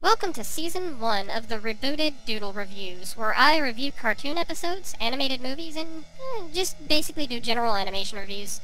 Welcome to Season 1 of the rebooted Doodle Reviews, where I review cartoon episodes, animated movies, and just basically do general animation reviews.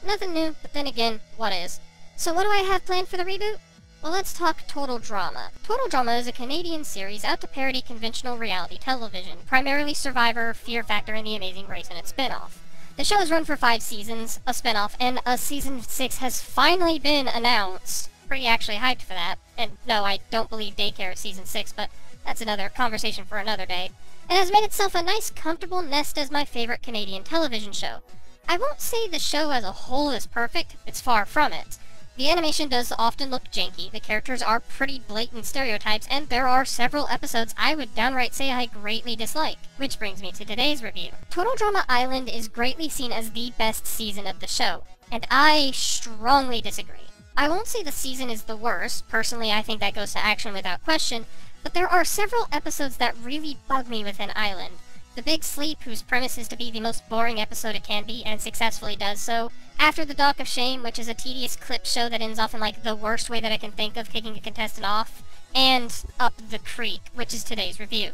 Nothing new, but then again, what is? So what do I have planned for the reboot? Well, let's talk Total Drama. Total Drama is a Canadian series out to parody conventional reality television, primarily Survivor, Fear Factor, and The Amazing Race and its spin-off. The show has run for 5 seasons, a spin-off, and a Season 6 has finally been announced. Pretty actually hyped for that. And no, I don't believe Daycare is Season 6, but that's another conversation for another day. It has made itself a nice, comfortable nest as my favorite Canadian television show. I won't say the show as a whole is perfect, it's far from it. The animation does often look janky, the characters are pretty blatant stereotypes, and there are several episodes I would downright say I greatly dislike. Which brings me to today's review. Total Drama Island is greatly seen as the best season of the show, and I strongly disagree. I won't say the season is the worst, personally I think that goes to action without question, but there are several episodes that really bug me within Island. The Big Sleep, whose premise is to be the most boring episode it can be, and successfully does so. After the Dock of Shame, which is a tedious clip show that ends off in like the worst way that I can think of kicking a contestant off. And Up the Creek, which is today's review.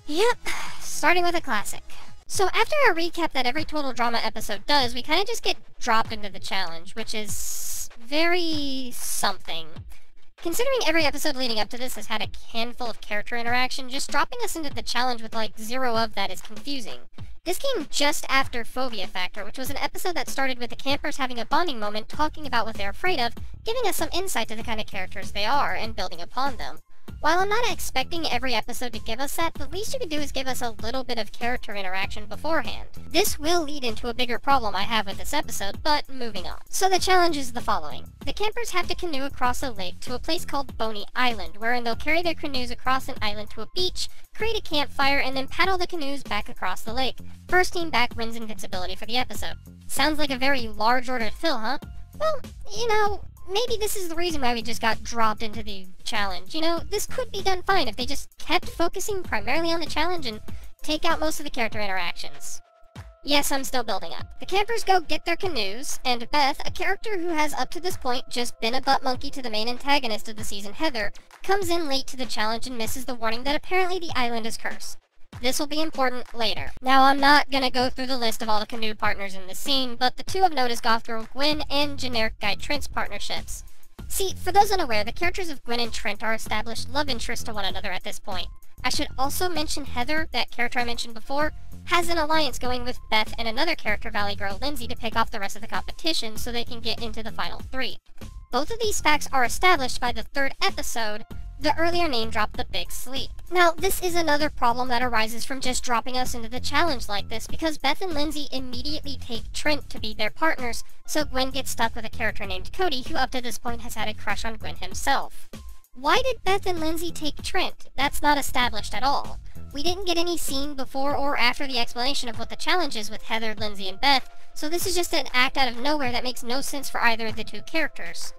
Yep, starting with a classic. So after a recap that every Total Drama episode does, we kinda just get dropped into the challenge, which is very something. Considering every episode leading up to this has had a handful of character interaction, just dropping us into the challenge with like 0 of that is confusing. This came just after Phobia Factor, which was an episode that started with the campers having a bonding moment talking about what they're afraid of, giving us some insight to the kind of characters they are, and building upon them. While I'm not expecting every episode to give us that, the least you can do is give us a little bit of character interaction beforehand. This will lead into a bigger problem I have with this episode, but moving on. So the challenge is the following. The campers have to canoe across a lake to a place called Boney Island, wherein they'll carry their canoes across an island to a beach, create a campfire, and then paddle the canoes back across the lake. First team back wins invincibility for the episode. Sounds like a very large order to fill, huh? Well, you know, maybe this is the reason why we just got dropped into the challenge. You know, this could be done fine if they just kept focusing primarily on the challenge and take out most of the character interactions. Yes, I'm still building up. The campers go get their canoes, and Beth, a character who has up to this point just been a butt monkey to the main antagonist of the season, Heather, comes in late to the challenge and misses the warning that apparently the island is cursed. This will be important later. Now, I'm not gonna go through the list of all the canoe partners in this scene, but the 2 of note is Goth Girl Gwen and generic guy Trent's partnerships. See, for those unaware, the characters of Gwen and Trent are established love interests to one another at this point. I should also mention Heather, that character I mentioned before, has an alliance going with Beth and another character, Valley Girl Lindsay, to pick off the rest of the competition so they can get into the final 3. Both of these facts are established by the 3rd episode, the earlier name drop, The Big Sleep. Now, this is another problem that arises from just dropping us into the challenge like this, because Beth and Lindsay immediately take Trent to be their partners, so Gwen gets stuck with a character named Cody, who up to this point has had a crush on Gwen himself. Why did Beth and Lindsay take Trent? That's not established at all. We didn't get any scene before or after the explanation of what the challenge is with Heather, Lindsay, and Beth, so this is just an act out of nowhere that makes no sense for either of the 2 characters.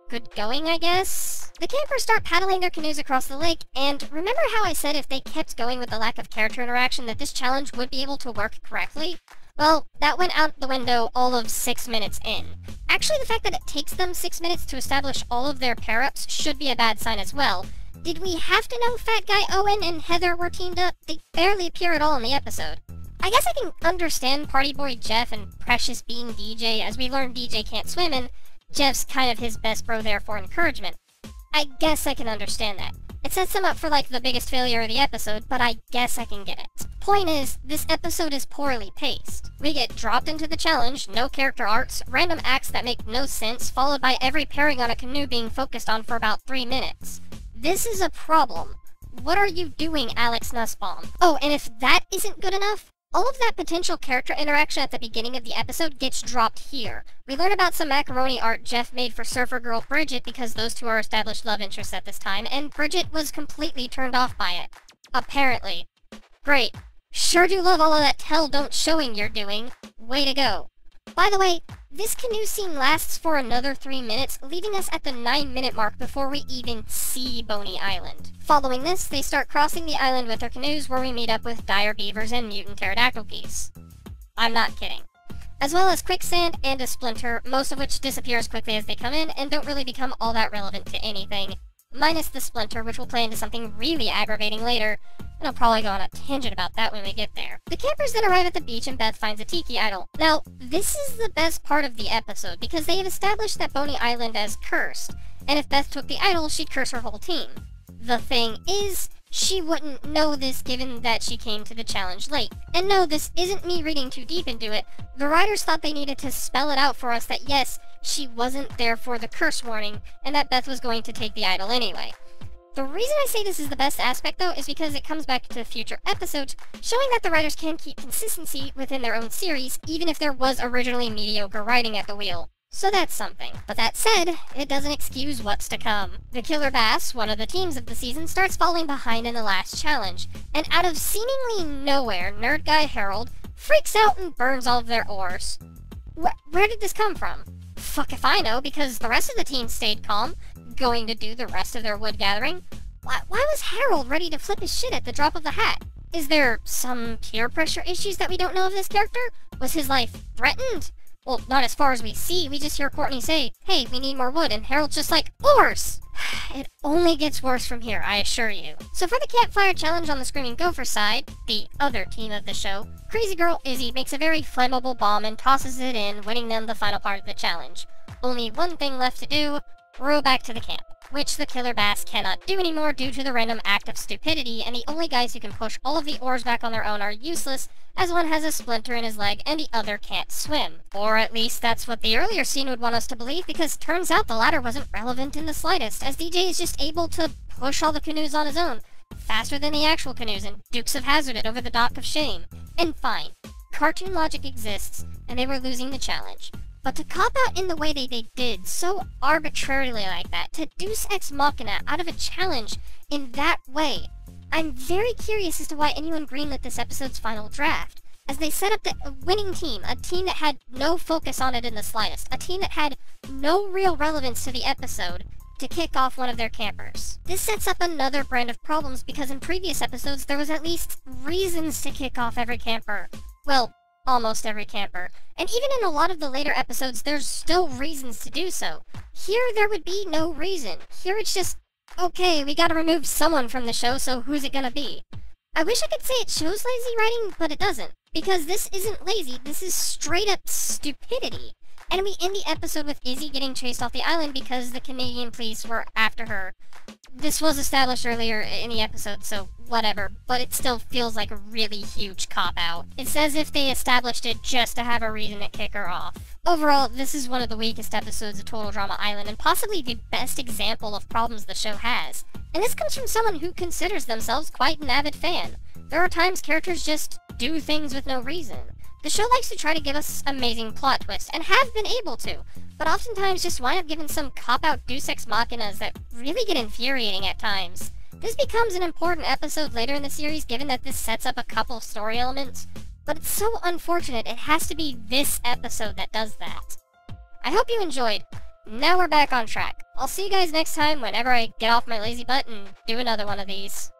Good going, I guess? The campers start paddling their canoes across the lake, and remember how I said if they kept going with the lack of character interaction that this challenge would be able to work correctly? Well, that went out the window all of 6 minutes in. Actually, the fact that it takes them 6 minutes to establish all of their pair-ups should be a bad sign as well. Did we have to know Fat Guy Owen and Heather were teamed up? They barely appear at all in the episode. I guess I can understand Party Boy Jeff and Precious being DJ, as we learn DJ can't swim, and Jeff's kind of his best bro there for encouragement. I guess I can understand that. It sets them up for like the biggest failure of the episode, but I guess I can get it. Point is, this episode is poorly paced. We get dropped into the challenge, no character arcs, random acts that make no sense, followed by every pairing on a canoe being focused on for about 3 minutes. This is a problem. What are you doing, Alex Nussbaum? Oh, and if that isn't good enough, all of that potential character interaction at the beginning of the episode gets dropped here. We learn about some macaroni art Jeff made for surfer girl Bridget because those 2 are established love interests at this time, and Bridget was completely turned off by it. Apparently. Great. Sure do love all of that tell don't showing you're doing. Way to go. By the way, this canoe scene lasts for another 3 minutes, leaving us at the 9-minute mark before we even see Boney Island. Following this, they start crossing the island with their canoes where we meet up with dire beavers and mutant pterodactyl geese. I'm not kidding. As well as quicksand and a splinter, most of which disappear as quickly as they come in and don't really become all that relevant to anything. minus the splinter, which will play into something really aggravating later, and I'll probably go on a tangent about that when we get there. The campers then arrive at the beach and Beth finds a tiki idol. Now, this is the best part of the episode, because they have established that Boney Island as cursed, and if Beth took the idol, she'd curse her whole team. The thing is, she wouldn't know this given that she came to the challenge late. And no, this isn't me reading too deep into it. The writers thought they needed to spell it out for us that yes, she wasn't there for the curse warning, and that Beth was going to take the idol anyway. The reason I say this is the best aspect though is because it comes back to future episodes, showing that the writers can keep consistency within their own series, even if there was originally mediocre writing at the wheel. So that's something. But that said, it doesn't excuse what's to come. The Killer Bass, one of the teams of the season, starts falling behind in the last challenge, and out of seemingly nowhere, nerd guy Harold freaks out and burns all of their oars. Where did this come from? Fuck if I know, because the rest of the team stayed calm, going to do the rest of their wood gathering. Why was Harold ready to flip his shit at the drop of the hat? Is there some peer pressure issues that we don't know of this character? Was his life threatened? Well, not as far as we see. We just hear Courtney say, hey, we need more wood, and Harold's just like, oars! It only gets worse from here, I assure you. So for the Campfire challenge on the Screaming Gopher side, the other team of the show, Crazy Girl Izzy makes a very flammable bomb and tosses it in, winning them the final part of the challenge. Only one thing left to do, row back to the camp, which the Killer Bass cannot do anymore due to the random act of stupidity, and the only guys who can push all of the oars back on their own are useless, as one has a splinter in his leg and the other can't swim. Or at least that's what the earlier scene would want us to believe, because turns out the latter wasn't relevant in the slightest, as DJ is just able to push all the canoes on his own, faster than the actual canoes, and Dukes of Hazzard it over the dock of shame. And fine, cartoon logic exists, and they were losing the challenge. But to cop out in the way they did, so arbitrarily like that, to Deus Ex Machina out of a challenge in that way, I'm very curious as to why anyone greenlit this episode's final draft, as they set up the winning team, a team that had no focus on it in the slightest, a team that had no real relevance to the episode, to kick off one of their campers. This sets up another brand of problems because in previous episodes there was at least reasons to kick off every camper. Well, almost every camper. And even in a lot of the later episodes, there's still reasons to do so. Here, there would be no reason. Here, it's just, okay, we gotta remove someone from the show, so who's it gonna be? I wish I could say it shows lazy writing, but it doesn't. Because this isn't lazy, this is straight up stupidity. And we end the episode with Izzy getting chased off the island because the Canadian police were after her. This was established earlier in the episode, so whatever, but it still feels like a really huge cop-out. It's as if they established it just to have a reason to kick her off. Overall, this is one of the weakest episodes of Total Drama Island, and possibly the best example of problems the show has. And this comes from someone who considers themselves quite an avid fan. There are times characters just do things with no reason. The show likes to try to give us amazing plot twists, and have been able to, but oftentimes just wind up giving some cop-out Deus Ex Machinas that really get infuriating at times. This becomes an important episode later in the series given that this sets up a couple story elements, but it's so unfortunate it has to be this episode that does that. I hope you enjoyed. Now we're back on track. I'll see you guys next time whenever I get off my lazy butt and do another one of these.